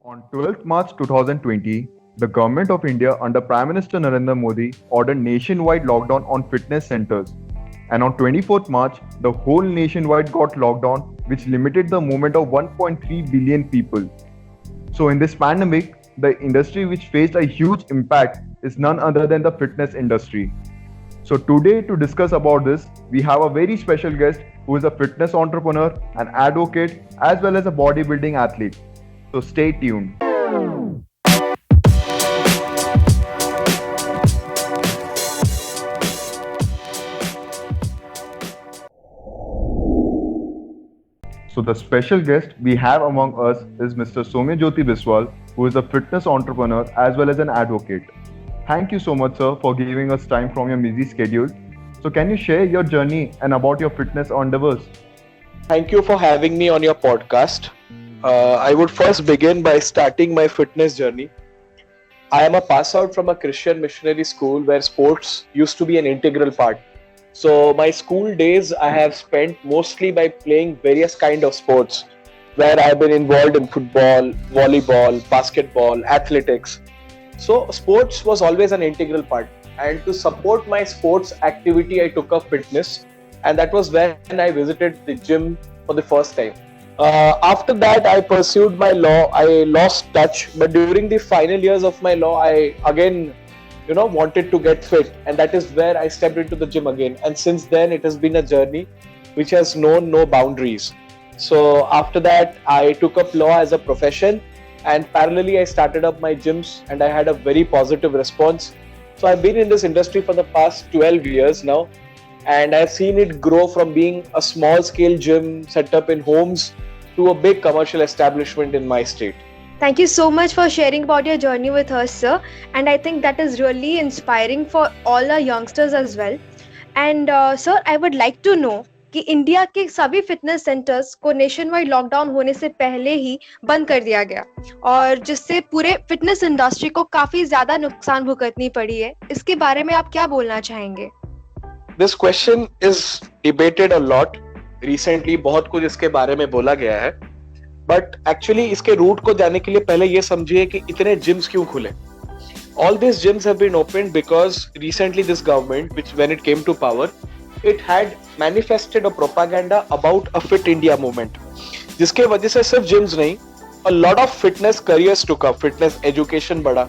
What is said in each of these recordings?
On 12th March 2020, the Government of India under Prime Minister Narendra Modi ordered nationwide lockdown on fitness centers. And on 24th March, the whole nationwide got locked down, which limited the movement of 1.3 billion people. So, in this pandemic, the industry which faced a huge impact is none other than the fitness industry. So, today to discuss about this, we have a very special guest who is a fitness entrepreneur, an advocate, as well as a bodybuilding athlete. So, stay tuned. So, the special guest we have among us is Mr. Somya Jyoti Biswal, who is a fitness entrepreneur as well as an advocate. Thank you so much, sir, for giving us time from your busy schedule. So, can you share your journey and about your fitness endeavors? Thank you for having me on your podcast. I would first begin by starting my fitness journey. I am a pass out from a Christian missionary school where sports used to be an integral part. So my school days I have spent mostly by playing various kind of sports where I've been involved in football, volleyball, basketball, athletics. So sports was always an integral part. And to support my sports activity, I took up fitness, and that was when I visited the gym for the first time. After that, I pursued my law. I lost touch, but during the final years of my law, I again, wanted to get fit, and that is where I stepped into the gym again. And since then, it has been a journey which has known no boundaries. So after that, I took up law as a profession, and parallelly, I started up my gyms, and I had a very positive response. So I've been in this industry for the past 12 years now, and I've seen it grow from being a small scale gym set up in homes to a big commercial establishment in my state. Thank you so much for sharing about your journey with us, sir. And I think that is really inspiring for all our youngsters as well. And sir, I would like to know कि India के सभी fitness centres को nation wide lockdown होने से पहले ही बंद कर दिया गया और जिससे पूरे फिटनेस इंडस्ट्री को काफी ज्यादा नुकसान भुगतनी पड़ी है. इसके बारे में आप क्या बोलना चाहेंगे? This question is debated a lot. Recently बहुत कुछ इसके बारे में बोला गया है. But actually इसके रूट को जाने के लिए पहले ये समझिए कि इतने gyms क्यों खुले. All these gyms have been opened because recently this government, which when it came to power, it had manifested a propaganda about a fit India movement. जिसके वजह से सिर्फ gyms नहीं, a lot of fitness careers took up. Fitness education बढ़ा,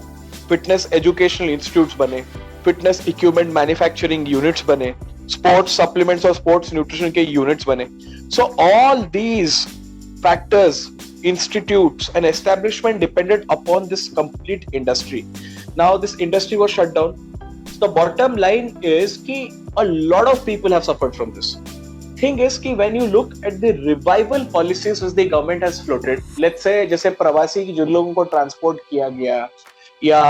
fitness educational institutes बने, fitness equipment manufacturing units बने, sports supplements और sports nutrition के units बने. So all these factors, institutes and establishment depended upon this complete industry. Now this industry was shut down. The bottom line is कि a lot of people have suffered from this. Thing is कि when you look at the revival policies which the government has floated, let's say जैसे प्रवासी की जिन लोगों को transport किया गया या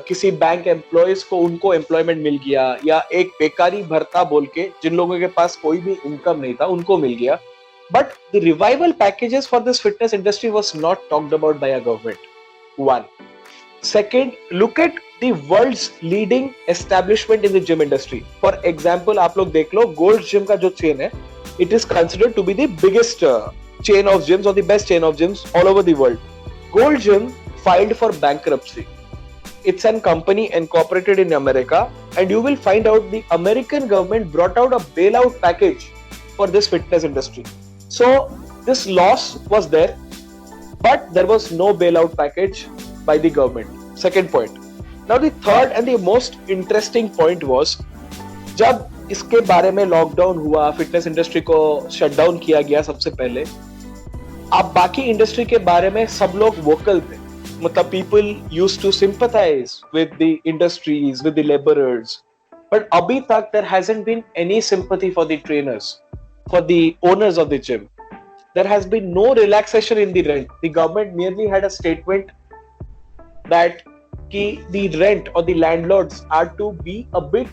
किसी बैंक एम्प्लॉयज को उनको एम्प्लॉयमेंट मिल गया या एक बेकारी भत्ता बोल के जिन लोगों के पास कोई भी इनकम नहीं था उनको मिल गया. But the revival packages for this fitness industry was not talked about by a government. One. Second, look at the world's leading establishment in the gym industry. For example, आप लोग देख लो Gold's Gym का जो chain है, it is considered to be the biggest chain of gyms or the best chain of gyms all over the world. Gold Gym filed for bankruptcy. It's an company incorporated in America, and you will find out the American government brought out a bailout package for this fitness industry. So this loss was there, but there was no bailout package by the government. Second point. Now the third and the most interesting point was जब इसके बारे में lockdown हुआ, fitness industry को shut down किया गया सबसे पहले, अब बाकी इंडस्ट्री के बारे में सब लोग वोकल थे. मतलब people used to sympathize with the industries, with the laborers. But अभी तक there hasn't been any sympathy for the trainers, for the owners of the gym. There has been no relaxation in the rent. The government merely had a statement that the rent or the landlords are to be a bit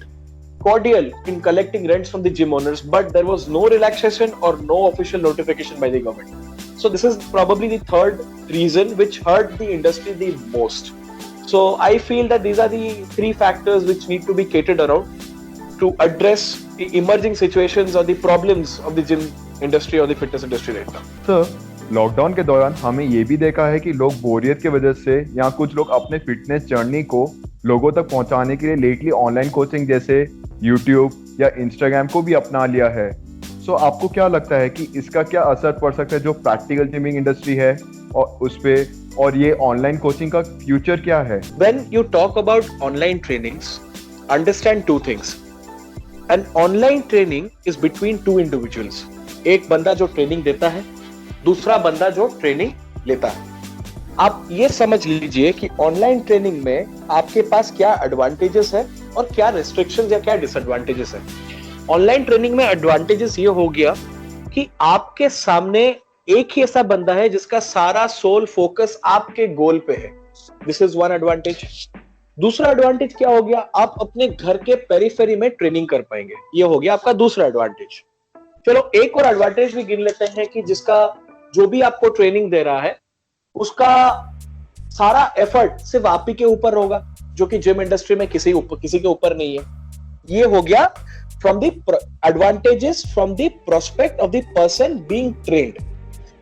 cordial in collecting rents from the gym owners, but there was no relaxation or no official notification by the government. So this is probably the third reason which hurt the industry the most. So I feel that these are the three factors which need to be catered around to address the emerging situations or the problems of the gym industry or the fitness industry right now. Sir, lockdown के दौरान हमें ये भी देखा है कि लोग बोरियत की वजह से या कुछ लोग अपने फिटनेस जर्नी को लोगों तक पहुंचाने के लिए लेटली ऑनलाइन कोचिंग जैसे यूट्यूब या इंस्टाग्राम को भी अपना लिया है। सो आपको क्या लगता है कि इसका क्या असर पड़ सकता है जो प्रैक्टिकल जिमिंग इंडस्ट्री है और उस पे, और ये ऑनलाइन कोचिंग का फ्यूचर क्या है? When you talk about online trainings, understand two things. An online training is between two individuals. एक बंदा जो ट्रेनिंग देता है, दूसरा बंदा जो ट्रेनिंग लेता है। आप ये समझ लीजिए कि ऑनलाइन ट्रेनिंग में आपके पास क्या एडवांटेजेस है और क्या रिस्ट्रिक्शंस या क्या डिसएडवांटेजेस है। ऑनलाइन ट्रेनिंग में एडवांटेजेस ये हो गया कि आपके सामने एक ही ऐसा बंदा है जिसका सारा सोल फोकस आपके गोल पे है। This is one advantage. दूसरा एडवांटेज क्या हो गया, आप अपने घर के पेरिफेरी में ट्रेनिंग कर पाएंगे। ये हो गया आपका दूसरा एडवांटेज। चलो एक और एडवांटेज भी गिन लेते हैं कि जिसका जो भी आपको ट्रेनिंग दे रहा है उसका सारा एफर्ट सिर्फ आप ही के ऊपर होगा, जो कि जिम इंडस्ट्री में किसी के ऊपर नहीं है। ये हो गया from the advantages from the prospect of the person being trained.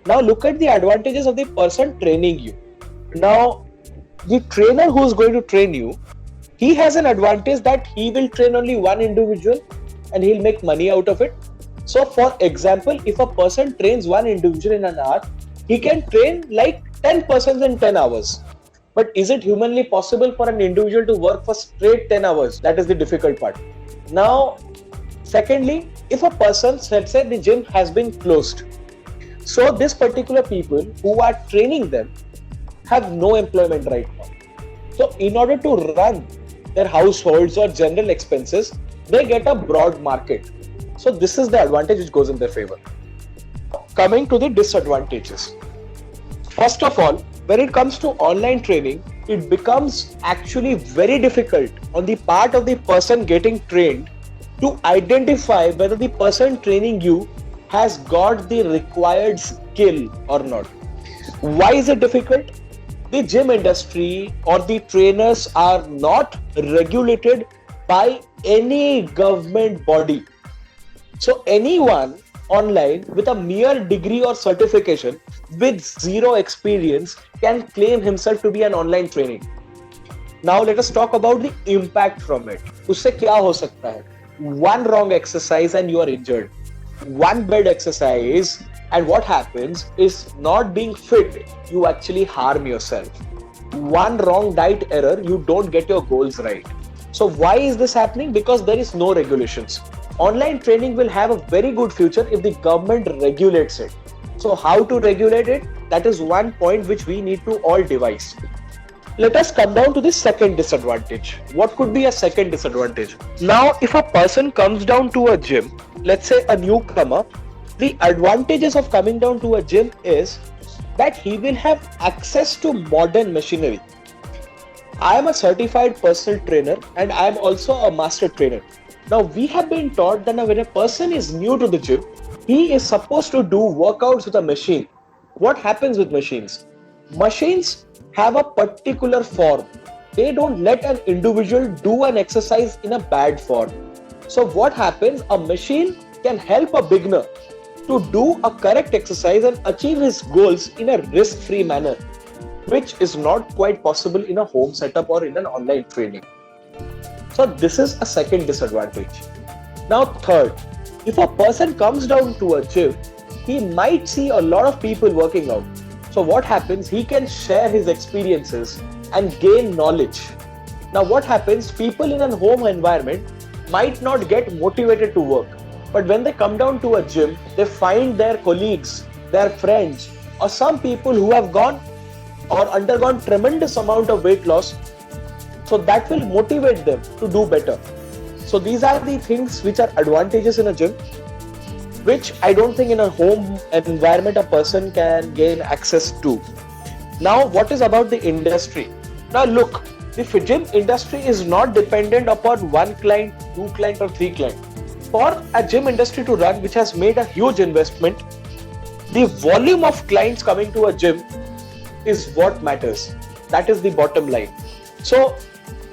Now look at the advantages of the person training you. Now the trainer who is going to train you, he has an advantage that he will train only one individual and he'll make money out of it. So for example, if a person trains one individual in an hour, he can train like 10 persons in 10 hours. But is it humanly possible for an individual to work for straight 10 hours? That is the difficult part. Now, secondly, if a person, let's say the gym has been closed, so this particular people who are training them have no employment right now. So in order to run their households or general expenses, they get a broad market. So this is the advantage which goes in their favor. Coming to the disadvantages. First of all, when it comes to online training, it becomes actually very difficult on the part of the person getting trained to identify whether the person training you has got the required skill or not. Why is it difficult? The gym industry or the trainers are not regulated by any government body. So anyone online with a mere degree or certification with zero experience can claim himself to be an online training. Now let us talk about the impact from it. उससे क्या हो सकता है? One wrong exercise and you are injured. One bad exercise and what happens is not being fit, you actually harm yourself. One wrong diet error, you don't get your goals right. So why is this happening? Because there is no regulations. Online training will have a very good future if the government regulates it. So how to regulate it? That is one point which we need to all devise. Let us come down to the second disadvantage. What could be a second disadvantage? Now, if a person comes down to a gym, let's say a newcomer, the advantages of coming down to a gym is that he will have access to modern machinery. I am a certified personal trainer and I am also a master trainer. Now, we have been taught that when a person is new to the gym, he is supposed to do workouts with a machine. What happens with machines? Machines have a particular form. They don't let an individual do an exercise in a bad form. So what happens? A machine can help a beginner to do a correct exercise and achieve his goals in a risk-free manner, which is not quite possible in a home setup or in an online training. So this is a second disadvantage. Now third, if a person comes down to a gym, he might see a lot of people working out. So what happens? He can share his experiences and gain knowledge. Now what happens? People in a home environment might not get motivated to work. But when they come down to a gym, they find their colleagues, their friends, or some people who have gone or undergone tremendous amount of weight loss. So that will motivate them to do better. So these are the things which are advantages in a gym, which I don't think in a home environment a person can gain access to. Now, what is about the industry? Now look, the gym industry is not dependent upon one client, two client or three client. For a gym industry to run, which has made a huge investment, the volume of clients coming to a gym is what matters. That is the bottom line. So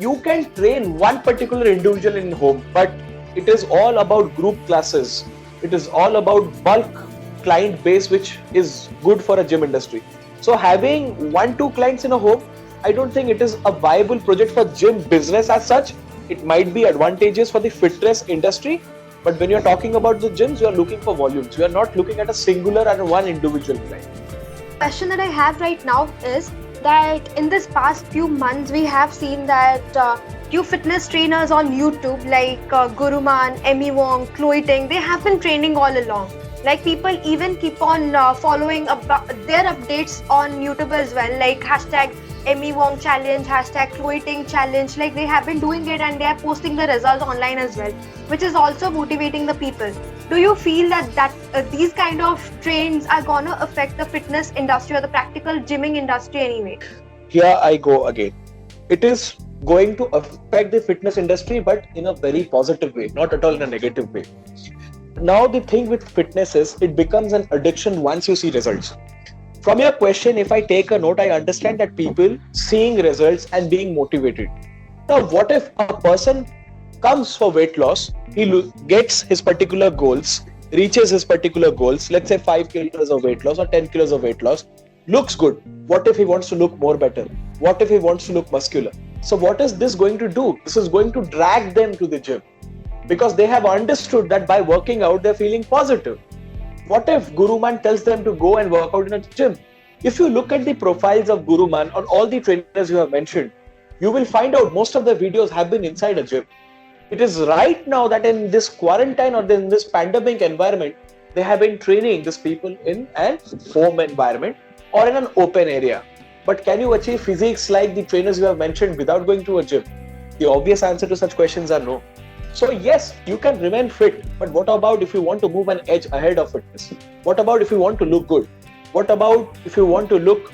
you can train one particular individual in home, but it is all about group classes. It is all about bulk client base which is good for a gym industry. So having 1-2 clients in a home, I don't think it is a viable project for gym business as such. It might be advantageous for the fitness industry, but when you're talking about the gyms, you are looking for volumes. You are not looking at a singular and one individual client. Question that I have right now is that in this past few months we have seen that few fitness trainers on YouTube like Guruman, Emmy Wong, Chloe Ting, they have been training all along. Like people even keep on following their updates on YouTube as well, like hashtag Emmy Wong challenge, hashtag Chloe Ting challenge. Like they have been doing it and they are posting the results online as well, which is also motivating the people. Do you feel that these kind of trends are gonna affect the fitness industry or the practical gymming industry anyway? Here I go again. It is going to affect the fitness industry, but in a very positive way, not at all in a negative way. Now the thing with fitness is it becomes an addiction once you see results. From your question, if I take a note, I understand that people seeing results and being motivated. Now, what if a person comes for weight loss, he gets his particular goals, reaches his particular goals, let's say 5 kilos of weight loss or 10 kilos of weight loss, looks good. What if he wants to look more better? What if he wants to look muscular? So what is this going to do? This is going to drag them to the gym because they have understood that by working out, they're feeling positive. What if Guruman tells them to go and work out in a gym? If you look at the profiles of Guruman or all the trainers you have mentioned, you will find out most of the videos have been inside a gym. It is right now that in this quarantine or in this pandemic environment, they have been training these people in an home environment or in an open area. But can you achieve physiques like the trainers you have mentioned without going to a gym? The obvious answer to such questions are no. So yes, you can remain fit, but what about if you want to move an edge ahead of fitness? What about if you want to look good? What about if you want to look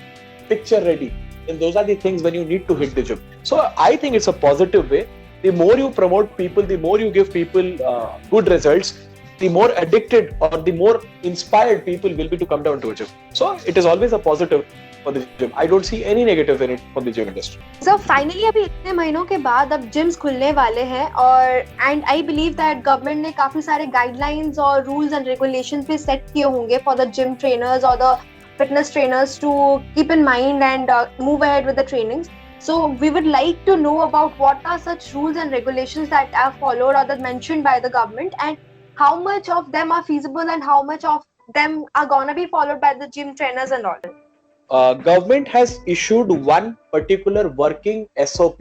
picture ready? And those are the things when you need to hit the gym. So I think it's a positive way. The more you promote people, the more you give people good results, the more addicted or the more inspired people will be to come down to a gym. So it is always a positive for the gym. I don't see any negative in it for the gym industry. So finally अभी इतने महीनों के बाद अब gyms खुलने वाले हैं और and I believe that government ने काफी सारे guidelines और rules and regulations भी set किए होंगे for the gym trainers or the fitness trainers to keep in mind and move ahead with the trainings. So we would like to know about what are such rules and regulations that are followed or that mentioned by the government and how much of them are feasible and how much of them are gonna be followed by the gym trainers and all. Government has issued one particular working SOP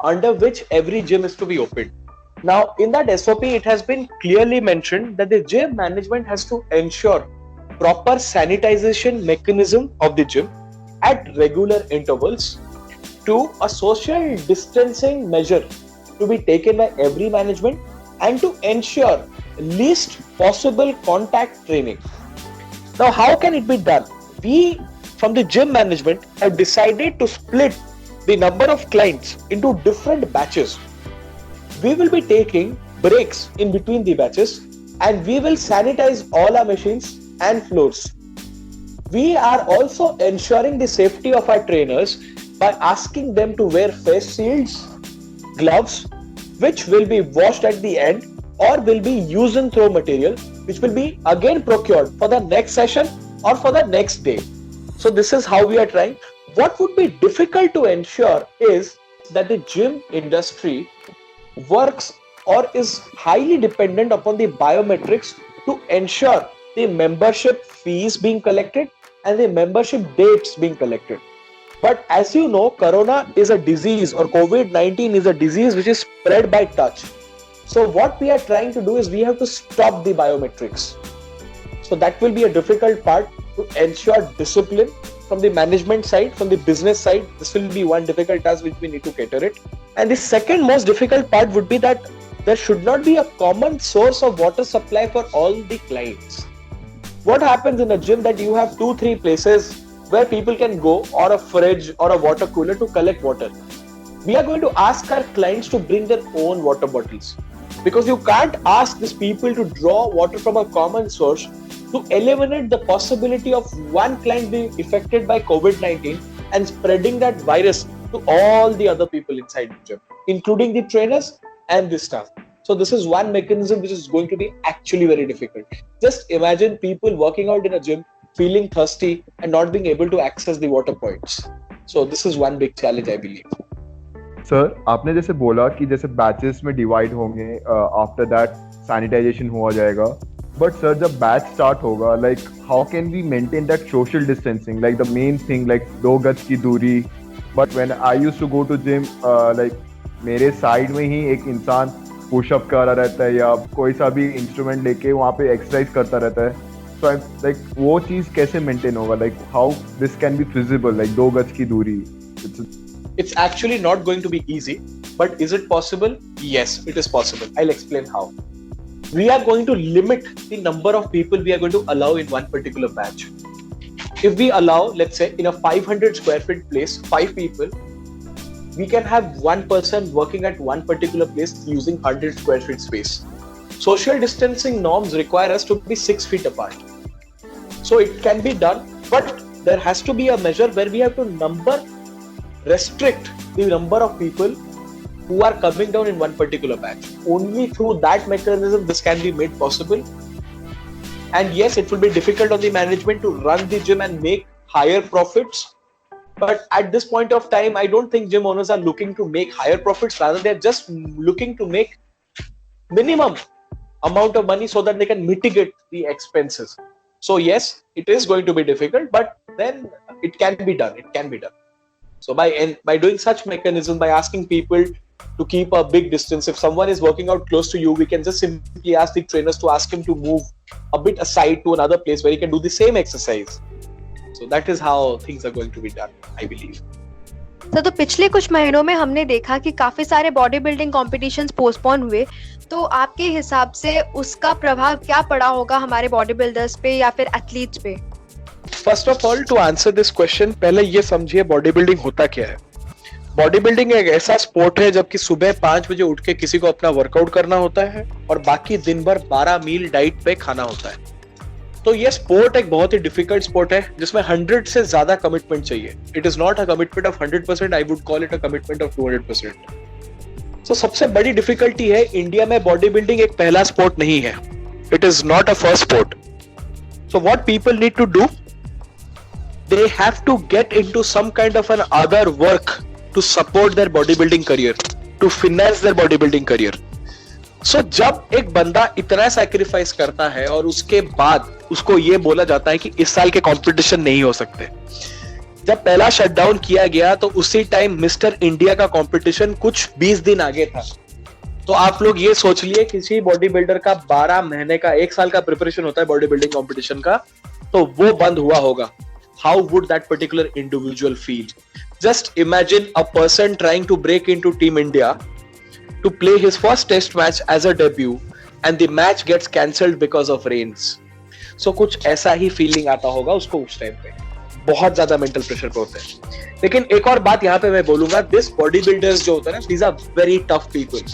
under which every gym is to be opened. Now, in that SOP, it has been clearly mentioned that the gym management has to ensure proper sanitization mechanism of the gym at regular intervals, to a social distancing measure to be taken by every management, and to ensure least possible contact training. Now, how can it be done? We from the gym management have decided to split the number of clients into different batches. We will be taking breaks in between the batches and we will sanitize all our machines and floors. We are also ensuring the safety of our trainers by asking them to wear face shields, gloves, which will be washed at the end or will be used and throw material, which will be again procured for the next session or for the next day. So this is how we are trying. What would be difficult to ensure is that the gym industry works or is highly dependent upon the biometrics to ensure the membership fees being collected and the membership dates being collected. But as you know, Corona is a disease or COVID-19 is a disease which is spread by touch. So what we are trying to do is we have to stop the biometrics. So that will be a difficult part to ensure discipline from the management side, from the business side. This will be one difficult task which we need to cater it. And the second most difficult part would be that there should not be a common source of water supply for all the clients. What happens in a gym that you have 2-3 places where people can go, or a fridge or a water cooler to collect water. We are going to ask our clients to bring their own water bottles, because you can't ask these people to draw water from a common source to eliminate the possibility of one client being affected by COVID-19 and spreading that virus to all the other people inside the gym, including the trainers and the staff. So this is one mechanism which is going to be actually very difficult. Just imagine people working out in a gym, feeling thirsty and not being able to access the water points. So this is one big challenge, I believe. Sir आपने जैसे बोला कि जैसे batches में divide होंगे, after that sanitization हुआ जाएगा, but sir जब बैच स्टार्ट होगा, like how can we maintain that social distancing, like the main thing, like 2 गज की दूरी. But when I used to go to gym, like मेरे साइड में ही एक इंसान पुशअप कर रहा रहता है या कोई सा भी इंस्ट्रूमेंट लेके वहाँ पे एक्सरसाइज करता रहता है. सो लाइक वो चीज़ कैसे मेंटेन होगा, like how this can be feasible, like 2 गज की दूरी. It's actually not going to be easy, but is it possible? Yes, it is possible. I'll explain how. We are going to limit the number of people we are going to allow in one particular batch. If we allow, let's say, in a 500 square feet place, 5 people, we can have one person working at one particular place using 100 square feet space. Social distancing norms require us to be 6 feet apart. So it can be done, but there has to be a measure where we have to restrict the number of people who are coming down in one particular batch. Only through that mechanism this can be made possible. And yes, it will be difficult on the management to run the gym and make higher profits. But at this point of time, I don't think gym owners are looking to make higher profits. Rather, they're just looking to make minimum amount of money so that they can mitigate the expenses. So yes, it is going to be difficult, but then it can be done. It can be done. So by doing such mechanism, by asking people to keep a big distance, if someone is working out close to you, we can just simply ask the trainers to ask him to move a bit aside to another place where he can do the same exercise. So that is how things are going to be done, I believe. तो पिछले कुछ महीनों में हमने देखा कि काफी सारे बॉडी बिल्डिंग कॉम्पिटिशन्स पोस्टपोन हुए. तो आपके हिसाब से उसका प्रभाव क्या पड़ा होगा हमारे बॉडी बिल्डर्स पे या फिर एथलीट्स पे? First of all, to answer this question, पहले ये समझिए बॉडी बिल्डिंग होता क्या है. बॉडी बिल्डिंग एक ऐसा स्पोर्ट है जबकि सुबह 5 बजे उठ के किसी को अपना वर्कआउट करना होता है और बाकी दिन भर 12 मील डाइट पे खाना होता है. तो ये स्पोर्ट एक बहुत ही डिफिकल्ट स्पोर्ट है जिसमें 100 से ज्यादा कमिटमेंट चाहिए. It is not a commitment of 100%, I would call it a commitment of 200%. तो सबसे बड़ी डिफिकल्टी है, इंडिया में बॉडी बिल्डिंग एक पहला स्पोर्ट नहीं है. It is not a first sport. So what people need to do, they have to get into some kind of an other work to support their bodybuilding career, to finance their bodybuilding career. So जब एक बंदा इतना sacrifice करता है और उसके बाद उसको ये बोला जाता है कि इस साल के कंपटीशन नहीं हो सकते. जब पहला शटडाउन किया गया तो उसी टाइम मिस्टर इंडिया का कंपटीशन कुछ 20 दिन आगे था. तो आप लोग ये सोच लिए किसी बॉडी बिल्डर का 12 महीने का 1 साल का प्रिपरेशन होता है बॉडी बिल्डिंग कंपटीशन का, तो वो बंद हुआ होगा. How would that particular individual feel? Just imagine a person trying to break into Team India to play his first test match as a debut and the match gets cancelled because of rains. So कुछ ऐसा ही feeling आता होगा उसको उस time पे. बहुत ज्यादा mental pressure पे होते हैं. लेकिन एक और बात यहाँ पे मैं बोलूंगा, दिस बॉडी बिल्डर्स जो होता है ना, these are very tough people.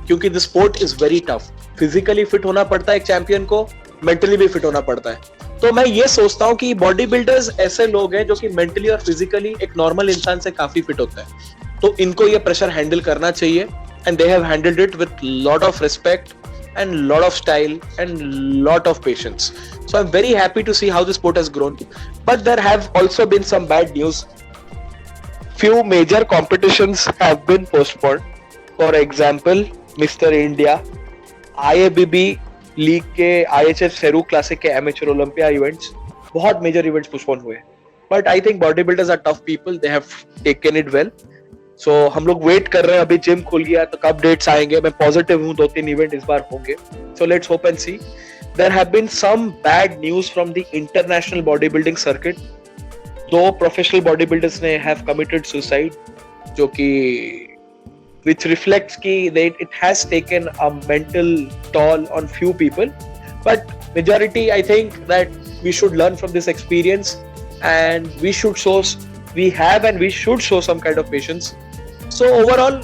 क्योंकि this sport is very tough. Physically fit होना पड़ता है एक चैंपियन को, मेंटली भी फिट होना पड़ता है. तो मैं ये सोचता हूँ कि बॉडी बिल्डर्स ऐसे लोग हैं जो कि मेंटली और फिजिकली एक नॉर्मल इंसान से काफी फिट होता है. तो इनको ये प्रेशर हैंडल करना चाहिए and they have handled it with lot of respect and lot of style and lot of patience. So I'm very happy to see how the sport has grown. But there have also been some bad news. Few major competitions have been postponed. For example, Mr. India, IABB league के IHF Sheru classic के amateur Olympia events, बहुत major events postponed हुए. But I think body builders are tough people, they have taken it well. So हम लोग wait कर रहे हैं, अभी जिम खुल गया तो कब डेट्स आएंगे. मैं पॉजिटिव हूँ 2-3 इवेंट इस बार होंगे. So let's hope and see. There have been some bad news from the international body building circuit. 2 professional body builders ने हैव कमिटेड सुसाइड, जो कि which reflects that it has taken a mental toll on few people. But majority, I think that we should learn from this experience and we should show some kind of patience. So overall,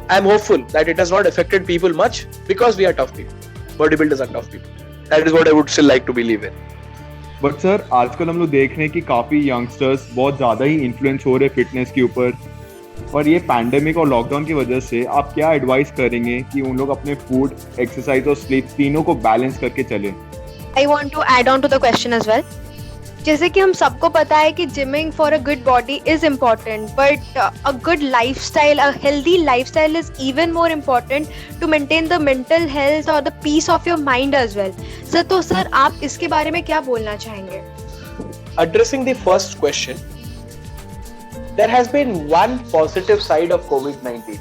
I'm hopeful that it has not affected people much because we are tough people. Bodybuilders are tough people. That is what I would still like to believe in. But sir आजकल हम लोग देख रहे हैं कि काफ़ी youngsters बहुत ज़्यादा ही इन्फ्लुएंस हो रहे हैं फिटनेस के ऊपर. पर ये पैंडेमिक और लॉकडाउन की वजह से आप क्या एडवाइस करेंगे कि उन लोग अपने फूड, एक्सरसाइज और स्लीप तीनों को बैलेंस करके चलें? I want to add on to the question as well. जैसे कि हम सबको पता है कि gymming for a good body is important, but a good lifestyle, a healthy lifestyle is even more important to maintain the mental health और the peace of your mind as well. Sir, तो sir आप इसके बारे में क्या बोलना चाहेंगे? Addressing the first question, there has been one positive side of COVID-19.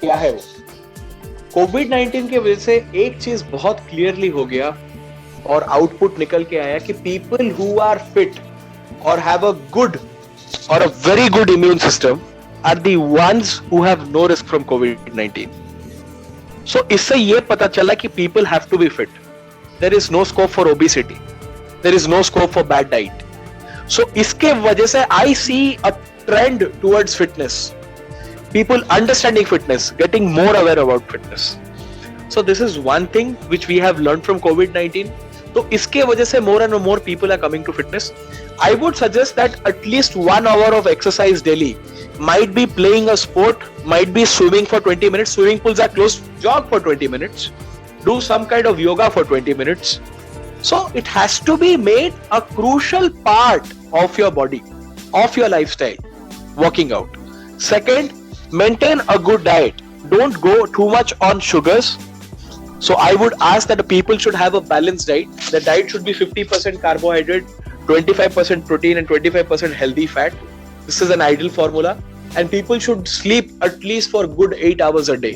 क्या है वो? COVID-19 की वजह से एक चीज बहुत क्लियरली हो गया और आउटपुट निकल के आया कि पीपल हु आर फिट और have a good or a very good immune system are the ones who have no risk from COVID-19. So इससे ये पता चला कि people have to be fit. There is no scope for obesity, there is no scope for bad diet. So इसके वजह से I see a trend towards fitness, people understanding fitness, getting more aware about fitness. So this is one thing which we have learned from COVID-19. तो इसके वजह से more and more people are coming to fitness. I would suggest that at least 1 hour of exercise daily, might be playing a sport, might be swimming for 20 minutes. Swimming pools are closed. Jog for 20 minutes. Do some kind of yoga for 20 minutes. So it has to be made a crucial part of your body, of your lifestyle, working out. Second, maintain a good diet. Don't go too much on sugars. So I would ask that the people should have a balanced diet. The diet should be 50% carbohydrate, 25% protein and 25% healthy fat. This is an ideal formula. And people should sleep at least for good 8 hours a day.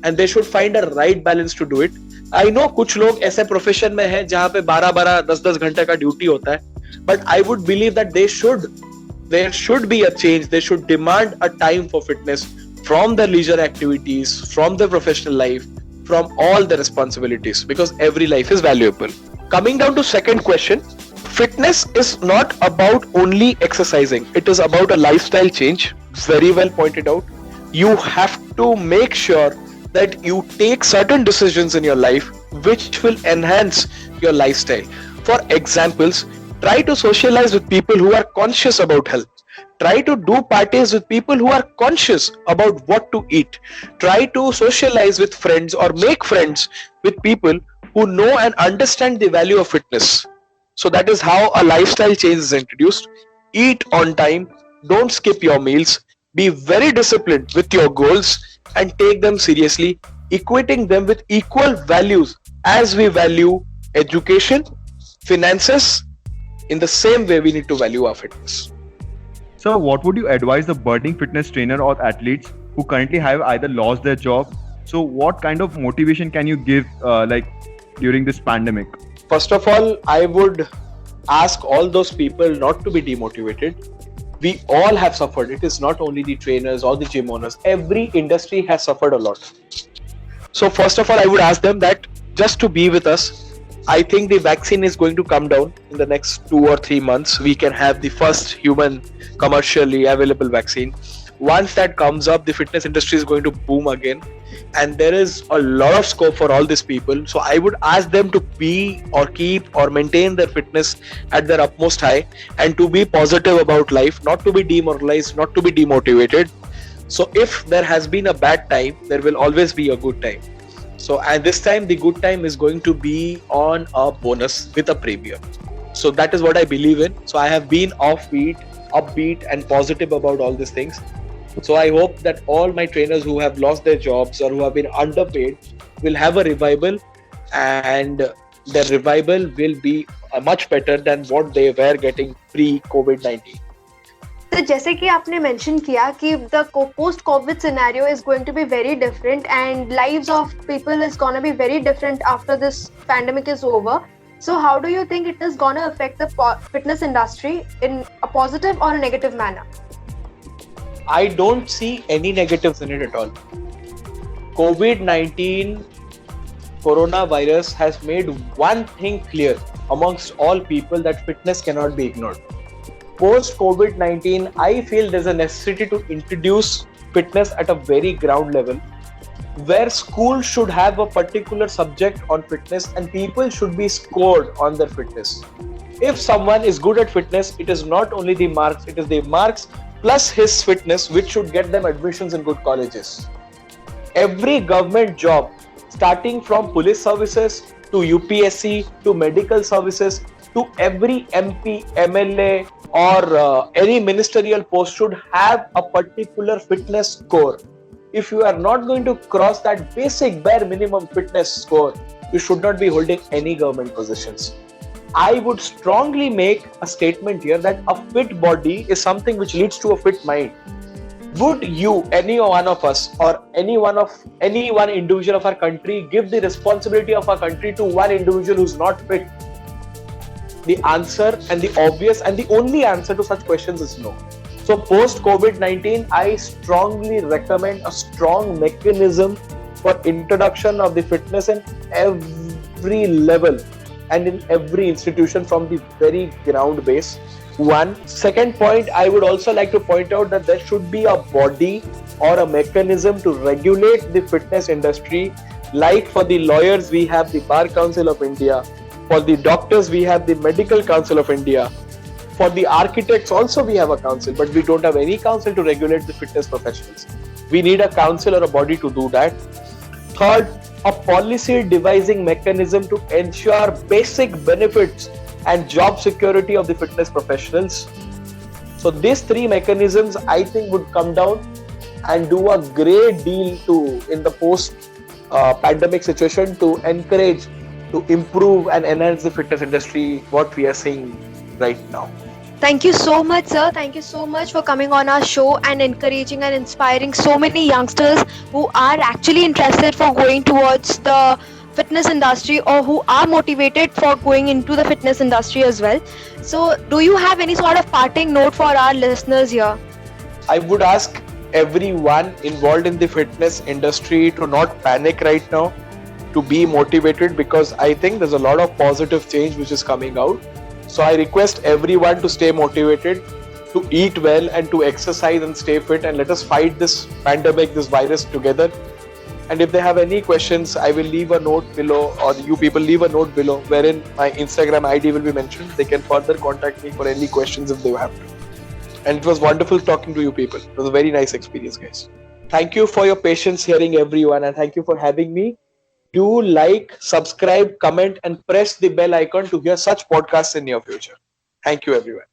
And they should find a right balance to do it. I know कुछ लोग ऐसे profession में हैं जहाँ पे 12-12, 10-10 घंटे का duty होता है. But I would believe that there should be a change. They should demand a time for fitness from their leisure activities, from their professional life, from all the responsibilities, because every life is valuable. Coming down to second question, fitness is not about only exercising. It is about a lifestyle change. Very well pointed out. You have to make sure that you take certain decisions in your life which will enhance your lifestyle. For examples, try to socialize with people who are conscious about health. Try to do parties with people who are conscious about what to eat. Try to socialize with friends or make friends with people who know and understand the value of fitness. So that is how a lifestyle change is introduced. Eat on time. Don't skip your meals. Be very disciplined with your goals and take them seriously, equating them with equal values as we value education, finances. In the same way, we need to value our fitness. So what would you advise the budding fitness trainer or athletes who currently have either lost their job? So what kind of motivation can you give during this pandemic? First of all, I would ask all those people not to be demotivated. We all have suffered. It is not only the trainers or the gym owners. Every industry has suffered a lot. So first of all, I would ask them that just to be with us. I think the vaccine is going to come down in the next 2 or 3 months. We can have the first human commercially available vaccine. Once that comes up, the fitness industry is going to boom again. And there is a lot of scope for all these people. So I would ask them to be or keep or maintain their fitness at their utmost high and to be positive about life, not to be demoralized, not to be demotivated. So if there has been a bad time, there will always be a good time. So at this time, the good time is going to be on a bonus with a premium. So that is what I believe in. So I have been offbeat, upbeat and positive about all these things. So I hope that all my trainers who have lost their jobs or who have been underpaid will have a revival, and their revival will be much better than what they were getting pre-COVID-19. तो जैसे कि आपने mention किया कि the post Covid scenario is going to be very different and lives of people is gonna be very different after this pandemic is over. So how do you think it is gonna affect the fitness industry in a positive or negative manner? I don't see any negatives in it at all. COVID-19 coronavirus has made one thing clear amongst all people, that fitness cannot be ignored. Post COVID-19, I feel there's a necessity to introduce fitness at a very ground level, where school should have a particular subject on fitness and people should be scored on their fitness. If someone is good at fitness, it is not only the marks, it is the marks plus his fitness, which should get them admissions in good colleges. Every government job, starting from police services to UPSC to medical services to every MP, MLA or any ministerial post should have a particular fitness score. If you are not going to cross that basic bare minimum fitness score, you should not be holding any government positions. I would strongly make a statement here that a fit body is something which leads to a fit mind. Would you, any one of us, or any one individual of our country, give the responsibility of our country to one individual who's not fit? The answer, and the obvious and the only answer to such questions, is no. So post COVID-19, I strongly recommend a strong mechanism for introduction of the fitness in every level and in every institution from the very ground base. One. Second point, I would also like to point out that there should be a body or a mechanism to regulate the fitness industry. Like for the lawyers, we have the Bar Council of India. For the doctors, we have the Medical Council of India. For the architects also we have a council, but we don't have any council to regulate the fitness professionals. We need a council or a body to do that. Third, a policy devising mechanism to ensure basic benefits and job security of the fitness professionals. So these three mechanisms, I think, would come down and do a great deal in the post-pandemic situation to encourage, to improve and enhance the fitness industry, what we are seeing right now. Thank you so much, sir. Thank you so much for coming on our show and encouraging and inspiring so many youngsters who are actually interested for going towards the fitness industry or who are motivated for going into the fitness industry as well. So, do you have any sort of parting note for our listeners here? I would ask everyone involved in the fitness industry to not panic right now, to be motivated, because I think there's a lot of positive change which is coming out. So I request everyone to stay motivated, to eat well and to exercise and stay fit, and let us fight this pandemic, this virus together. And if they have any questions, I will leave a note below, or you people leave a note below wherein my Instagram ID will be mentioned. They can further contact me for any questions if they have to. And it was wonderful talking to you people. It was a very nice experience, guys. Thank you for your patience hearing everyone, and thank you for having me. Do like, subscribe, comment, and press the bell icon to hear such podcasts in your future. Thank you, everyone.